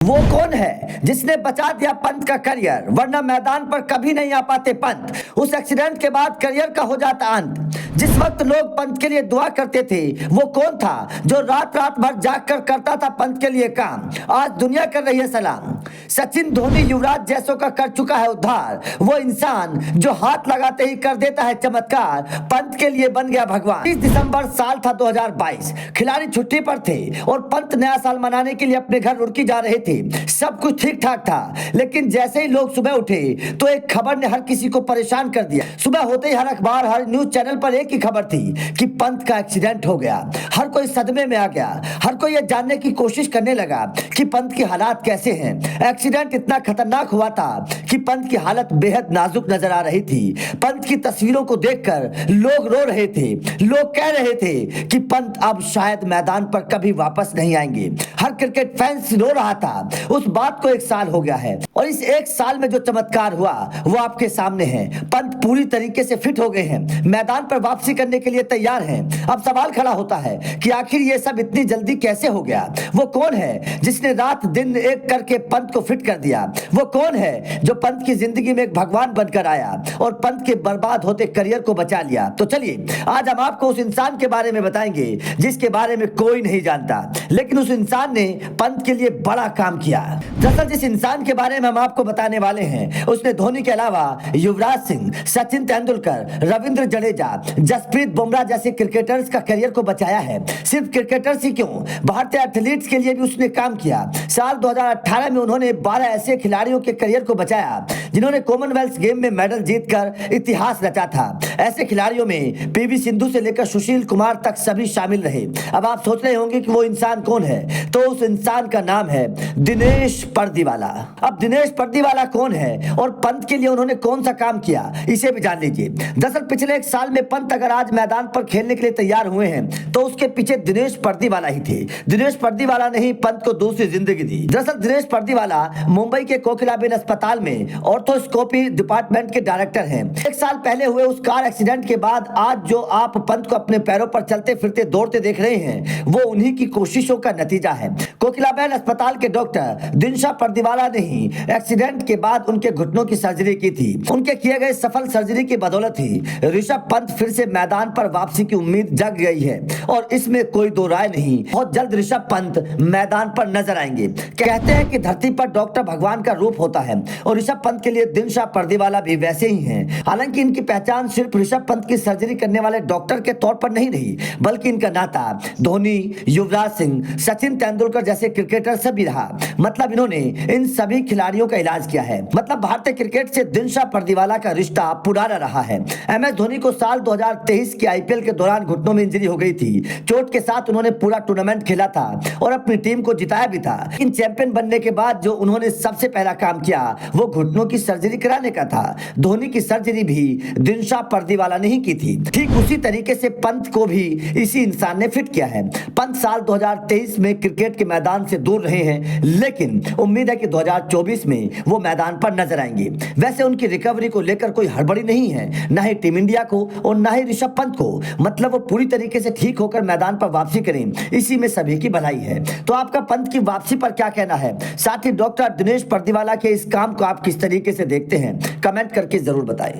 वो कौन है जिसने बचा दिया पंत का करियर, वरना मैदान पर कभी नहीं आ पाते पंत। उस एक्सीडेंट के बाद करियर का हो जाता अंत। जिस वक्त लोग पंत के लिए दुआ करते थे, वो कौन था जो रात रात भर जाग कर करता था पंत के लिए काम। आज दुनिया कर रही है सलाम। सचिन, धोनी, युवराज जैसों का कर चुका है उद्धार। वो इंसान जो हाथ लगाते ही कर देता है चमत्कार, पंत के लिए बन गया भगवान। 30 दिसंबर साल था 2022। खिलाड़ी छुट्टी पर थे और पंत नया साल मनाने के लिए अपने घर रुड़की जा रहे थे। सब कुछ ठीक ठाक था, लेकिन जैसे ही लोग सुबह उठे तो एक खबर ने हर किसी को परेशान कर दिया। सुबह होते ही हर अखबार, हर न्यूज चैनल पर एक ही खबर थी कि पंत का एक्सीडेंट हो गया। हर कोई सदमे में आ गया। हर कोई यह जानने की कोशिश करने लगा कि पंत की हालात कैसे हैं। एक्सीडेंट इतना खतरनाक हुआ था कि पंत की हालत बेहद नाजुक नजर आ रही थी। पंत की तस्वीरों को देखकर लोग रो रहे थे। लोग कह रहे थे कि पंत अब शायद मैदान पर कभी वापस नहीं आएंगे। हर क्रिकेट फैंस रो रहा था। उस बात को 1 साल हो गया है और इस 1 साल में जो चमत्कार हुआ वो आपके सामने है। पंत पूरी तरीके से फिट हो गए हैं, मैदान पर वापसी करने के लिए तैयार हैं। अब सवाल खड़ा होता है कि आखिर ये सब इतनी जल्दी कैसे हो गया। वो कौन है जिसने रात दिन एक करके पंत को फिट कर दिया। वो कौन है जो पंत की जिंदगी में एक भगवान बनकर आया और पंत के बर्बाद होते करियर को बचा लिया। तो चलिए आज हम आपको उस इंसान के बारे में बताएंगे जिसके बारे में कोई नहीं जानता, लेकिन उस इंसान ने पंत के लिए बड़ा काम किया। दरअसल जिस इंसान के बारे में हम आपको बताने वाले हैं, उसने धोनी के अलावा युवराज सिंह, सचिन तेंदुलकर, रविंद्र जडेजा, जसप्रीत बुमराह जैसे क्रिकेटर्स का करियर को बचाया है। सिर्फ क्रिकेटर्स ही क्यों, भारतीय एथलीट्स के लिए भी उसने काम किया। साल 2018 में उन्होंने 12 ऐसे खिलाड़ियों के करियर को बचाया जिन्होंने कॉमनवेल्थ गेम में मेडल जीतकर इतिहास रचा था। ऐसे खिलाड़ियों में पीवी सिंधु से लेकर सुशील कुमार तक सभी शामिल रहे। अब आप सोच रहे होंगे कि वो इंसान कौन है, तो उस इंसान का नाम है दिनेश पर्दीवाला। अब दिनेश पर्दीवाला कौन है और पंत के लिए उन्होंने कौन सा काम किया, इसे भी जान लीजिए। दरअसल पिछले 1 साल में पंत अगर आज मैदान पर खेलने के लिए तैयार हुए हैं तो उसके पीछे दिनेश पर्दीवाला ही थे। दिनेश पर्दीवाला ने ही पंत को दूसरी जिंदगी दी। दरअसल दिनेश पर्दीवाला मुंबई के कोकिलाबेन अस्पताल में ऑर्थोस्कोपी डिपार्टमेंट के डायरेक्टर हैं। 1 साल पहले हुए उस कार एक्सीडेंट के बाद आज जो आप पंत को अपने पैरों पर चलते फिरते दौड़ते देख रहे हैं, वो उन्हीं की कोशिशों का नतीजा है। कोकिलाबेन अस्पताल के डॉक्टर दिनशा पर्दीवाला ने ही एक्सीडेंट के बाद उनके घुटनों की सर्जरी की थी। उनके किए गए सफल सर्जरी की बदौलत ही ऋषभ पंत फिर से मैदान पर वापसी की उम्मीद जग गई है और इसमें कोई दो राय नहीं। बहुत जल्द ऋषभ पंत मैदान पर नजर आएंगे। कहते हैं कि धरती पर डॉक्टर भगवान का रूप होता है और ऋषभ पंत के लिए दिनशा पर्दीवाला भी वैसे ही हैं। हालांकि इनकी पहचान सिर्फ ऋषभ पंत की सर्जरी करने वाले डॉक्टर के तौर पर नहीं रही, बल्कि इनका नाता धोनी, युवराज सिंह, सचिन तेंदुलकर जैसे क्रिकेटर से भी रहा। मतलब इन्होंने इन सभी खिलाड़ियों का इलाज किया है। मतलब भारतीय क्रिकेट से दिनशा पर्दीवाला का रिश्ता पुराना रहा है। MS धोनी को साल 2023 के IPL के दौरान घुटनों में इंजरी हो गई थी। चोट के साथ उन्होंने पूरा टूर्नामेंट खेला था और अपनी टीम को जिताया भी था। इन चैंपियन बनने के बाद जो उन्होंने सबसे पहला काम किया वो घुटनों की सर्जरी कराने का था। धोनी की सर्जरी भी दिनशा पर्दीवाला ने ही की थी। ठीक उसी तरीके से पंत को भी इसी इंसान ने फिट किया है। पंत साल 2023 में क्रिकेट के मैदान से दूर रहे हैं, लेकिन उम्मीद है कि 2024 में वो मैदान पर नजर आएंगे। वैसे उनकी रिकवरी को लेकर कोई हड़बड़ी नहीं है, ना ही टीम इंडिया को और ना ही ऋषभ पंत को। मतलब वो पूरी तरीके से ठीक होकर मैदान पर वापसी करें, इसी में सभी की भलाई है। तो आपका पंत की वापसी पर क्या कहना है? साथ ही डॉक्टर दिनेश पर्दीवाला के इस काम को आप किस तरीके से देखते हैं, कमेंट करके जरूर बताएं।